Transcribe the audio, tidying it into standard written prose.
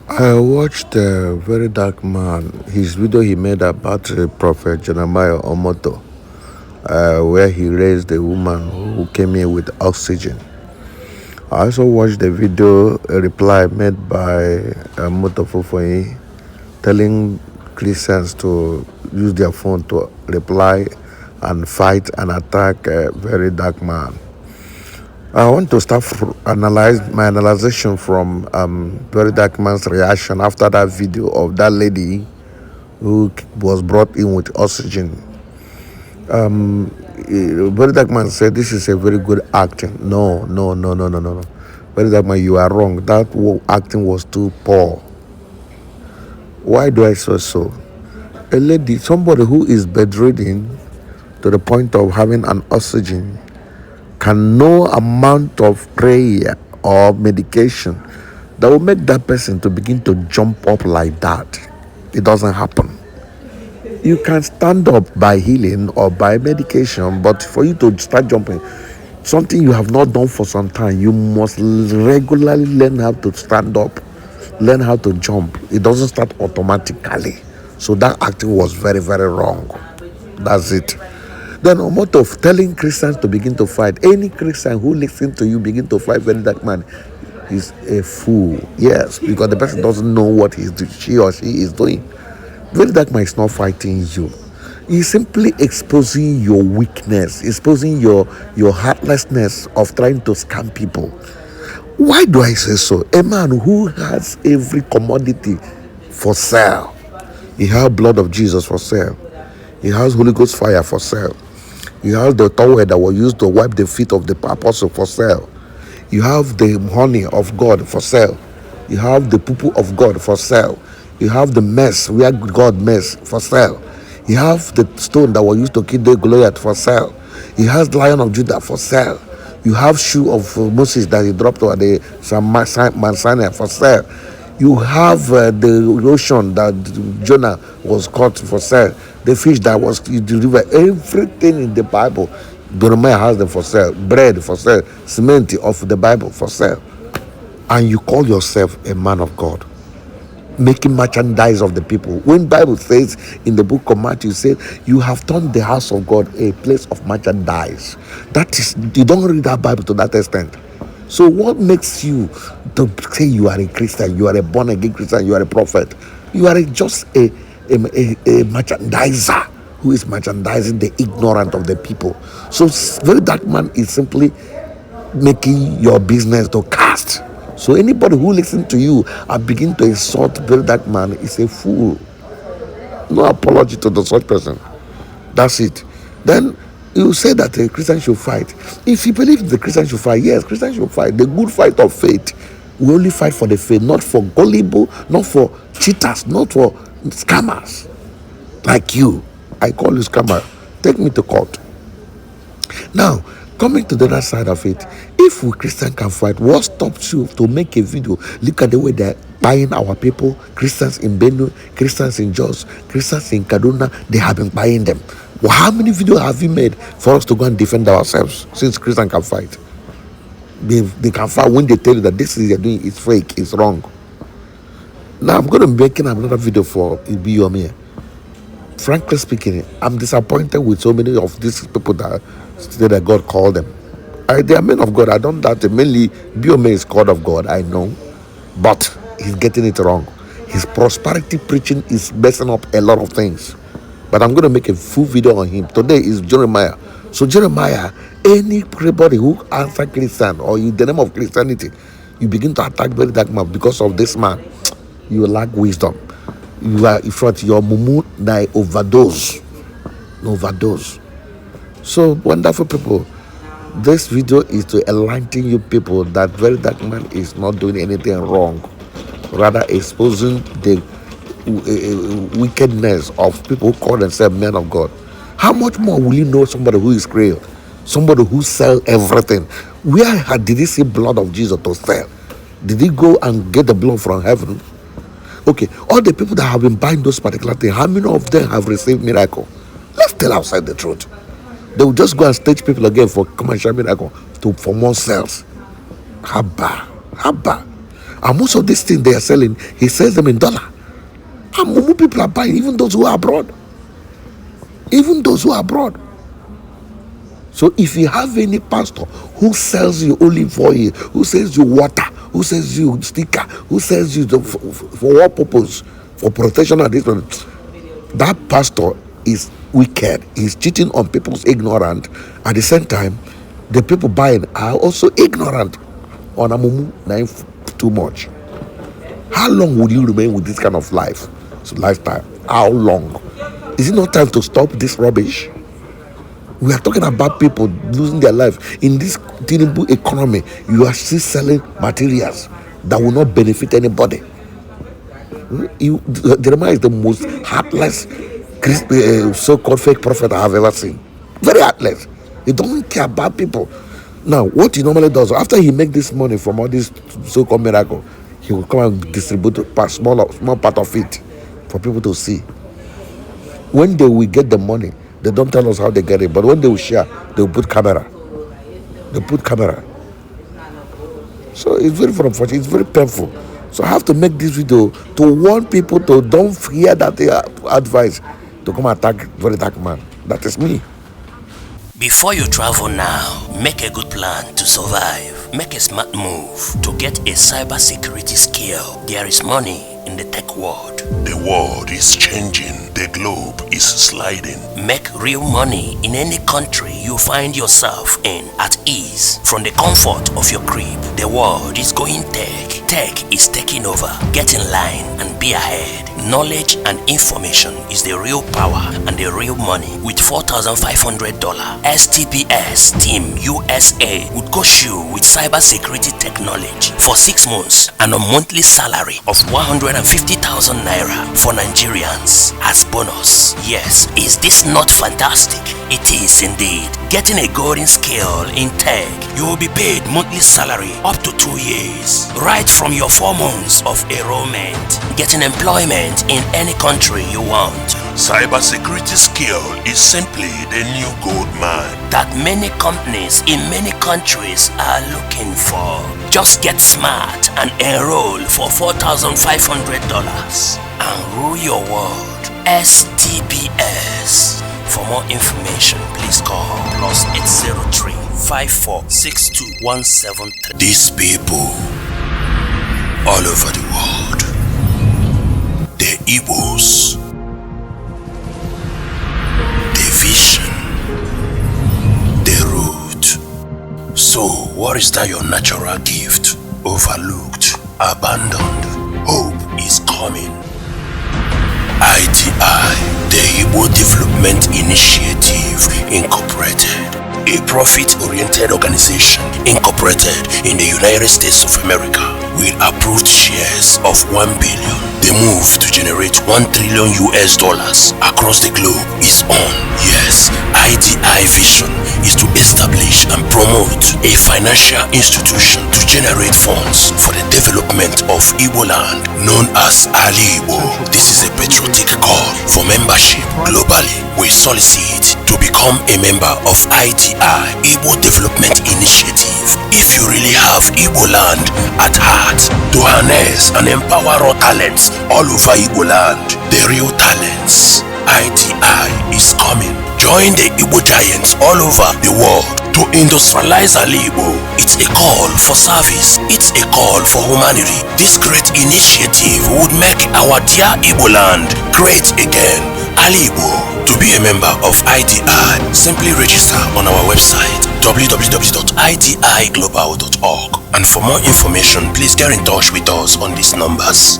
I watched a very dark man, his video he made about Prophet Jeremiah Omoto, where he raised a woman who came here with oxygen. I also watched the video, a reply made by Moto Fofoyi, telling Christians to use their phone to reply and fight and attack a very dark man. I want to start analyze my analyzation from very dark man's reaction after that video of that lady who was brought in with oxygen. Very dark man said this is a very good acting. No. Very dark man, you are wrong. That acting was too poor. Why do I say so? A lady, somebody who is bedridden to the point of having an oxygen, can no amount of prayer or medication that will make that person to begin to jump up like that. It doesn't happen. You can stand up by healing or by medication, but for you to start jumping, something you have not done for some time, you must regularly learn how to stand up, learn how to jump. It doesn't start automatically. So that acting was very, very wrong. That's it. Then Omoto of telling Christians to begin to fight. Any Christian who listens to you begin to fight very dark man is a fool. Yes, because the person doesn't know what she or she is doing. Very dark man is not fighting you. He's simply exposing your weakness, exposing your heartlessness of trying to scam people. Why do I say so? A man who has every commodity for sale. He has blood of Jesus for sale. He has Holy Ghost fire for sale. You have the towel that was used to wipe the feet of the apostle for sale. You have the honey of God for sale. You have the poo of God for sale. You have the mess where God mess for sale. You have the stone that was used to kill the Goliath for sale. He has the Lion of Judah for sale. You have shoe of Moses that he dropped over the Mount Sinai for sale. You have the ocean that Jonah was caught for sale. The fish that was delivered. Everything in the Bible, Jeremiah has them for sale. Bread for sale. Cement of the Bible for sale. And you call yourself a man of God, making merchandise of the people. When Bible says in the book of Matthew, says you have turned the house of God a place of merchandise. That is, you don't read that Bible to that extent. So what makes you to say you are a Christian, you are a born again Christian, you are a prophet? You are just a merchandiser who is merchandising the ignorant of the people. So very dark man is simply making your business to cast. So anybody who listens to you and begin to insult very dark man is a fool. No apology to the such person. That's it. Then you say that a Christian should fight. If you believe the Christian should fight, yes, Christians should fight. The good fight of faith. We only fight for the faith, not for gullible, not for cheaters, not for scammers like you. I call you scammer. Take me to court. Now, coming to the other side of it, if we Christians can fight, what stops you to make a video? Look at the way they're buying our people. Christians in Benue, Christians in Jos, Christians in Kaduna, they have been buying them. Well, how many videos have you made for us to go and defend ourselves since Christians can fight? They can fight when they tell you that this is you're doing is fake, it's wrong. Now I'm going to be making another video for Igbo. Frankly speaking, I'm disappointed with so many of these people that say that God called them. They are men of God. I don't doubt it. Mainly, Biome is called of God, I know. But he's getting it wrong. His prosperity preaching is messing up a lot of things. But I'm going to make a full video on him. Today is Jeremiah. So Jeremiah, anybody who answers Christian or in the name of Christianity, you begin to attack very dark man because of this man. You lack wisdom. You are in front your mumu na overdose. So wonderful people, this video is to enlighten you people that very dark man is not doing anything wrong, rather exposing the wickedness of people who call themselves men of God. How much more will you know somebody who is crazy, somebody who sells everything? Where did he see blood of Jesus to sell? Did he go and get the blood from heaven? Okay, all the people that have been buying those particular things, how many of them have received miracle? Let's tell outside the truth. They will just go and stage people again for commercial miracle for more sales. Haba. And most of these things they are selling, he sells them in dollar. And Mumu people are buying, even those who are abroad. Even those who are abroad. So if you have any pastor who sells you olive oil, who sells you water, who sells you sticker, who sells you for what purpose? For protection of this one, that pastor is wicked. He's cheating on people's ignorant. At the same time, the people buying are also ignorant on Amumu. Too much. How long will you remain with this kind of lifestyle? How long? Is it not time to stop this rubbish? We are talking about people losing their life in this terrible economy. You are still selling materials that will not benefit anybody. Jeremiah is the most heartless so-called fake prophet I have ever seen. Very heartless. He doesn't care about people. Now, what he normally does, after he make this money from all this so-called miracle, he will come and distribute a small part of it for people to see. When they will get the money, they don't tell us how they get it, but when they will share, they will put camera. They put camera. So it's very unfortunate. It's very painful. So I have to make this video to warn people to don't hear that they are advised to come attack very dark man. That is me. Before you travel now, make a good plan to survive. Make a smart move to get a cybersecurity skill. There is money in the tech world. The world is changing. The globe is sliding. Make real money in any country you find yourself in at ease. From the comfort of your crib, the world is going tech. Tech is taking over. Get in line and be ahead. Knowledge and information is the real power and the real money. With $4,500, STPS Team USA would coach you with cybersecurity technology for 6 months and a monthly salary of 150,000 naira for Nigerians as bonus. Yes, is this not fantastic? It is indeed. Getting a golden skill in tech, you will be paid monthly salary up to 2 years, right from your 4 months of enrollment. Getting employment in any country you want. Cybersecurity skill is simply the new gold mine that many companies in many countries are looking for. Just get smart and enroll for $4,500 and rule your world. STPS. For more information, please call +803 5462 173. These people all over the world, the Igbos, the vision, the root. So what is that your natural gift? Overlooked, abandoned. Hope is coming. IDI, the Igbo Development Initiative Incorporated, a profit-oriented organization incorporated in the United States of America with approved shares of 1 billion. The move to generate $1 trillion across the globe is on. Yes, IDI vision is to establish and promote a financial institution to generate funds for the development of Igbo land known as Ali Igbo. This is a patriotic call for membership globally. We solicit to become a member of IDI, Igbo Development Initiative. If you really have Igbo land at heart, to harness and empower raw talents all over Igbo land, the real talents, IDI is coming. Join the Igbo giants all over the world to industrialize Ali Igbo. It's a call for service. It's a call for humanity. This great initiative would make our dear Igbo land great again. Ali Igbo. To be a member of IDI, simply register on our website www.idiglobal.org, and for more information, please get in touch with us on these numbers.